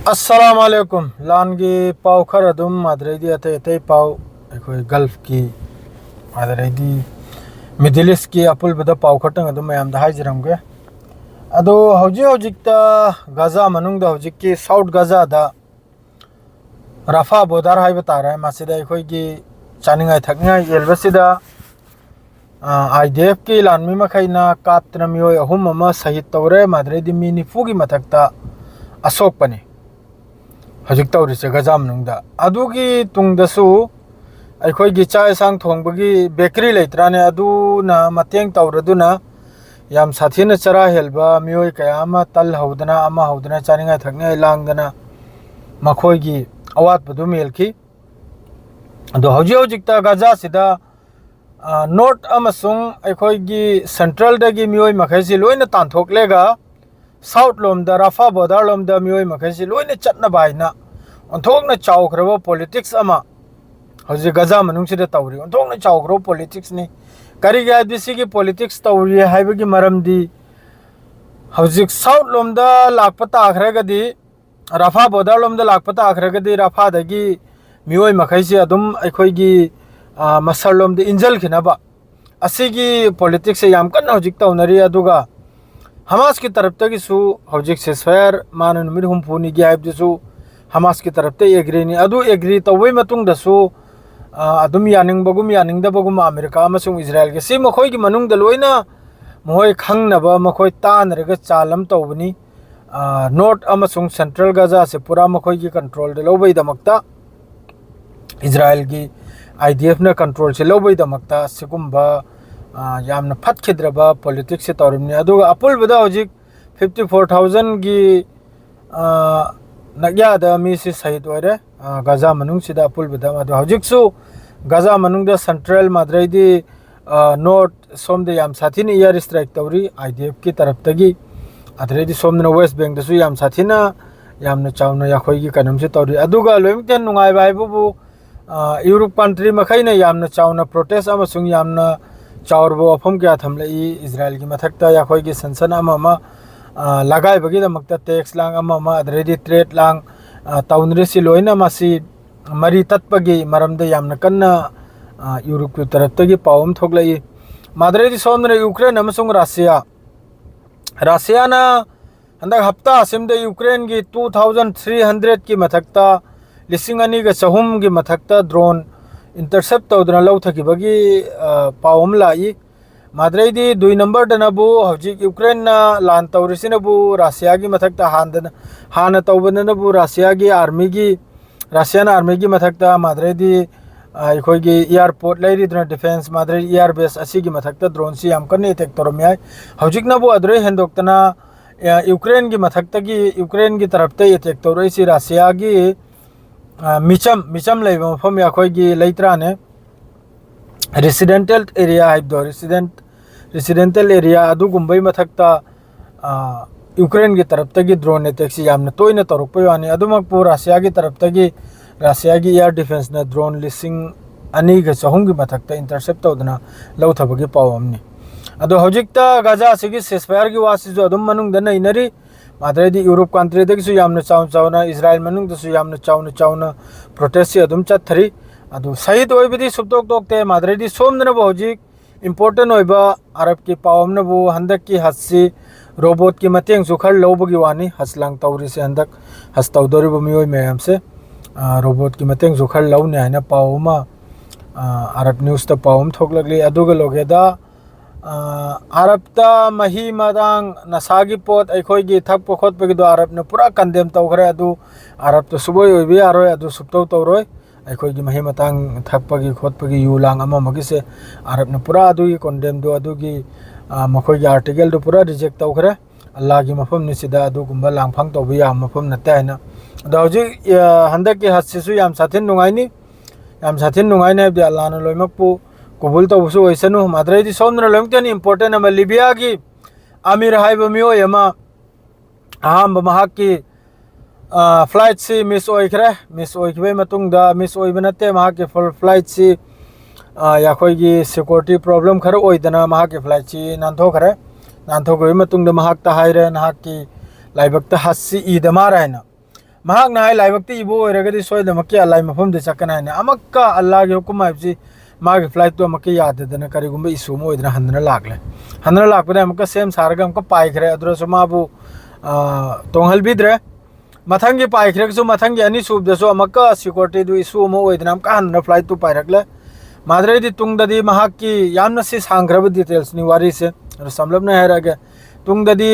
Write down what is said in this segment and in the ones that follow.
अस्सलामुअलैकुम लानगी पाव खर अदुम मादरेदी अते अते पाव अखोय गल्फ की मादरेदी मिडिल ईस्ट की अपुल बदा पाव खटंग अदुम मयाम दा हाइजरमगे अदो हौजिक गाजा मनुंग दा हौजिक की साउथ गाजा दा रफा बोदार हाइब तारा मासिदा अखोय की चानिंगाय थकनियाय एलबसिदा आईडीएफ की लानमी मखैना कापतना मियोय अहुम अमा शहीद तौरे मादरेदी मी निफुगी मथक्ता अशोक पने हजिक तौरिसे गजा मनुंगदा अदुगी तुंगदसु अखोयगी चाय सांग थोंबगी बेकरी लेत्राने अदुना मतेंग तौरदुना याम साथीना चरा हेलबा मियोय कयामा तल हौदना चानिंगाय थकनियाय लांगदना मखोयगी अवात बदु मेलखी अदो हजिकता गजा सिदा नॉर्थ अमसुंग अखोयगी सेंट्रल दगी मियोय मखैसि लोइना तांथोकलेगा साउथ लोमदा रफा बोर्डर लोमदा मियोय मखैसि लोइना चटनाबायना ओंथोकना चावख्रबा पॉलिटिक्स अमा हजि गजा मनुंगसिदा तौरी ओंथोकना चावख्रो पॉलिटिक्स नि करिगे आदिसिगी पॉलिटिक्स तौरी हाइबगी मरमदी हजि साउथ लोमदा लाकपा ताखरगदी रफा बोर्डर लोमदा लाकपा ताखरगदी रफा दगी मियोय मखैसि अदुम अखोयगी मसल लोमदा इंजल खिनबा असिगी पॉलिटिक्स याम कन्ना हजि तौनरी अदुगा हमास की तरफ तक हौजिक सेसफायर मान नुमित हुमफुनी गिहाइबदसु हमास की तरफ ते एग्री नि अदु एग्री तौबै मतुंगदसु अदुम यानिंगबगुम यानिंगदबगुम अमेरिका अमसुंग इजराइल के सि मखोयगी मनुंगदा लोइना मोय खंगनबा मखोय तानरगा चालम तौबनी नॉर्थ अमसुंग सेंट्रल गाजा से पूरा मखोयगी कंट्रोल दे लौबै दमक्ता इजराइल की आईडीएफ ने कंट्रोल से लौबै दमक्ता सिगुम्बा यामना फटखिद्रबा पॉलिटिक्स से तौरमनी अदुगा अपुलबदा हौजिक 54,000 की नग्यादा मीसी शहीद होरे गजा मनुंगसिदा अपुलबदा अदु हौजिकसु गजा मनुंगदा सेंट्रल माद्रेदी नॉर्थ सोमदे याम साथीनी एयर स्ट्राइक तौरी आईडीएफ की तरफ तगी अदरेदी सोमदना वेस्ट बैंक दसु याम साथीना यामना चावना याखोयगी कनमसे तौरी अदुगा लोइमतेन नुंगाय बायबु यूरोप कंट्री मखैना यामना चावना प्रोटेस्ट अमसुंग यामना चावरबो अफम क्या थमलई इजराइल की मथक्ता याखोयगी संसन अमा लगाइबगीदमक्ता टैक्स लांग अमा अदरेदी ट्रेड लांग तौनरेसि लोइना मासी मरी तत्पगी मरमदा यामना कन्ना यूरोप की तरफतगी पावम थोगलई मादरेदी सोमना यूक्रेन अमसुंग रशियाना हंदक हफ्ता असिमदा यूक्रेन की 2300 की मथक्ता 2,200 की मथक्ता ड्रोन इंटरसेप्ट तौदना लौथकीबगी पावम लाई माद्रेदी 2 नंबर दनबु हौजिक यूक्रेन लान तौरिसिनबु रशिया की मथक्ता हाना तौबनबु रशियन आर्मी की मथक्ता माद्रेदी अखोयगी एयरपोर्ट लेरिदना डिफेंस माद्रेदी एयर बेस असिगी मथक्ता ड्रोन सी याम कन्ने अटैक तौरमयाय हौजिकनबु अदरे हेंदोक्तना यूक्रेन की मथक्तगी यूक्रेन की तरफते अटैक तौरैसि रशिया की मिचम लेबा मफम याखोयगी लेत्राने रेसिडेंटल एरिया हाइबदो रेसिडेंटल एरिया अदुगुंबै मथक्ता यूक्रेन की तरफ तगी ड्रोन अटैक से यामना तोयना तौरकपय वानी अदुमकपु रशिया की तरफ तगी रशिया की एयर डिफेंस ने ड्रोन 2,200 की मथक्ता इंटरसेप्ट तौदना लौथबगी पावमनी अदो हौजिकता गाजा सिगी सेसफायर की वासिजो अदुम मनुंग दना इनरी माद्रेदी यूरोप कंट्री दगसु यामना चावना इजराइल मनुंगदसु यामना चावना प्रोटेस्ट अदुम चथरी अदु शहीद होइबदी सुबतोक तोकते माद्रेदी सोमदना हौजिक इंपोर्टेंट होइबा अरब की पावमनबु हंदक की हस्सी रोबोट की मतेंग सुखर लौबगी वानी हसलांग तौरी से हंदक हस तौदोरिबु मियोय मयाम से रोबोट की मतेंग सुखर लौने हाइना पावमा अरब न्यूज़ ता पावम थोकलगली अदुगा लोगेदा अरबता मही मदांग नसागी पोत अखोयगी थकप खोटपगिदो अरबने पूरा कंडेम तौखरे अदु अरब तो सुबोय ओइबी आरोय अदु सुबतौ तौरोय अखोयगी मही मतांग थकपगी खोटपगी युलांग अमा मगिसे अरबने पूरा अदुगी कंडेम दो अदुगी मखोयगी आर्टिकल दो पूरा रिजेक्ट तौखरे अल्लाह की मफम निसिदा अदुगुंबा लांगफांग तौबी याम मफम नते हैना अदो हौजिक हंदक की हदसिसु याम साथिन नुंगाइनी हबदि अल्लाह न लोइमकपु कबूल तौबसु ओइसनु माद्रेदी सोमना लोइमतेन इंपोर्टेंट अमा लिबिया की आमिर हाइबा मियोय अमा अहम महाकी फ्लाइट से मिस ओइखबे मतुंगदा मिस ओइबा नते महाकी फ्लाइट से याखोयगी सिक्योरिटी प्रॉब्लम खर ओइदना महाकी फ्लाइट से नांथोखरे नांथोखबे मतुंगदा महाकता हाइरे नाहाकी लाइबक्ता हस्सी ईदमार हैना महाक ना लाइबक्ति इबो ओइरगदि सोइदमकि अल्लाह मफम दे चकना है अमक्का अल्लाह के हुकुम हाइबसि मागे फ्लाइट तो अमक्के याददना करिगुम इशू मो ओइदना हंदना लागले हंदना लागपदे अमक्का सेम सारगा अमक्का पाइखरे अदुरसो माबु तोंगहलबिद्रे मथंगी पाइखरेगसो मथंगी अनि सुबदसो अमक्का सिक्योरिटी दु इशू मो ओइदना अमक्का हंदना फ्लाइट तो पाइरकले माद्रेदी तुंगददी महाकी यामना से सांग्रब डिटेल्स नि वारी से समलबना हैरागे तुंगददी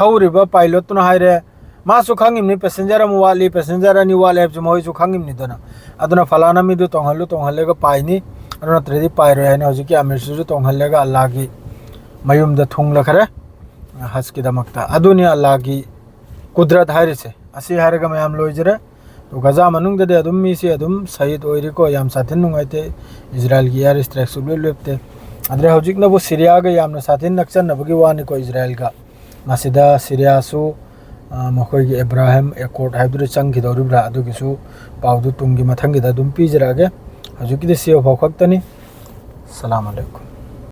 थौरिबा पाइलट तुना हाइरे मासु खांगिमनि पैसेंजर अमु वाली पैसेंजर अनि वाले हेब मोइसु खांगिमनि दना अदुना फलाना मिदु तोंहल्लेगा पाइनी अदुना त्रेदी पाइरो हैना हजिकि आमिरसुजु तोंहल्लेगा अल्लाह की मयुमदा थुंगलखरे हज की दमकता अदुनि अल्लाह की कुदरत हाइरिसे असि हाइरगा मयाम लोइजरे तो गजा मनुंगददे अदुम मिसि अदुम शहीद ओइरिको याम साथिन नुंगाइते इजराइल की एयर स्ट्राइक सुबले लेपते अदरे हजिकनबु सीरिया गा यामना साथिन नक्चनबगी वानिको इजराइल का मसिदा सीरियासु मखोइगी इब्राहिम एकॉर्ड हाइबदु चंगिदौरिब्रा अदुगिसु पाउदु तुंगी मथंगिदा दुम पिजरागे हजुकिदे सियो फाखक्तनी सलाम अलैकुम।